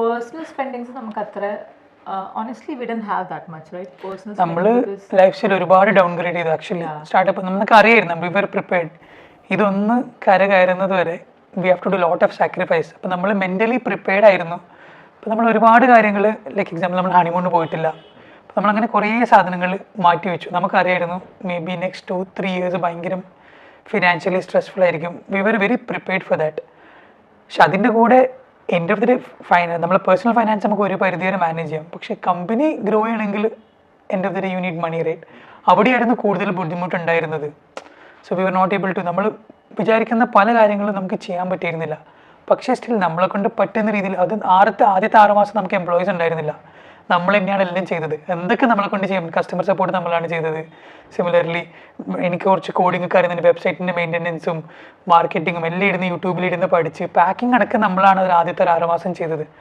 Personal spendings നമുക്ക് അത്ര honestly we don't have that much right personal നമ്മൾ lifestyle ഒരുപാട് ഡൗൺഗ്രേഡ് ചെയ്തു ആക്ച്വലി സ്റ്റാർട്ടപ്പ് നമുക്ക് അറിയായിരുന്നു വി വെർ പ്രിപ്പയർഡ് ഇതൊന്ന് കയറുന്നത് വരെ we have to do lot of sacrifice. അപ്പോൾ നമ്മൾ മെൻ്റലി പ്രിപ്പയർഡ് ആയിരുന്നു. അപ്പോൾ നമ്മൾ ഒരുപാട് കാര്യങ്ങൾ ലൈക്ക് എക്സാമ്പിൾ നമ്മൾ ഹണിമൂണിന് പോയിട്ടില്ല. അപ്പോൾ നമ്മളങ്ങനെ കുറേ സാധനങ്ങൾ മാറ്റി വെച്ചു. നമുക്കറിയായിരുന്നു മേ ബി നെക്സ്റ്റ് 2-3 ഇയേഴ്സ് ഭയങ്കര ഫിനാൻഷ്യലി സ്ട്രെസ്ഫുൾ ആയിരിക്കും. We were very prepared for that. പക്ഷെ അതിൻ്റെ കൂടെ എൻഡ് ഓഫ് ദി ഡേ നമ്മളെ പേഴ്സണൽ ഫൈനാൻസ് നമുക്ക് ഒരു പരിധി വരെ മാനേജ് ചെയ്യാം. പക്ഷേ കമ്പനി ഗ്രോ ചെയ്യണമെങ്കിൽ end of the day you need money right. അവിടെയായിരുന്നു കൂടുതൽ ബുദ്ധിമുട്ടുണ്ടായിരുന്നത്. So we were not able to നമ്മൾ വിചാരിക്കുന്ന പല കാര്യങ്ങളും നമുക്ക് ചെയ്യാൻ പറ്റിയിരുന്നില്ല. പക്ഷേ സ്റ്റിൽ നമ്മളെ കൊണ്ട് പറ്റുന്ന രീതിയിൽ അത് ആദ്യത്തെ 6 മാസം നമുക്ക് എംപ്ലോയീസ് ഉണ്ടായിരുന്നില്ല. നമ്മൾ തന്നെയാണ് എല്ലാം ചെയ്തത്. എന്തൊക്കെ നമ്മളെ കൊണ്ട് ചെയ്യാം. കസ്റ്റമർ സപ്പോർട്ട് നമ്മളാണ് ചെയ്തത്. സിമിലർലി എനിക്ക് കുറച്ച് കോഡിംഗ് ഒക്കെ അറിയുന്നുണ്ട്. വെബ്സൈറ്റിൻ്റെ മെയിൻ്റനൻസും മാർക്കറ്റിങ്ങും എല്ലാം യൂട്യൂബിലിരുന്ന് പഠിച്ച് പാക്കിംഗ് അടക്കം നമ്മളാണ് ആദ്യത്തെ 6 മാസം ചെയ്തത്.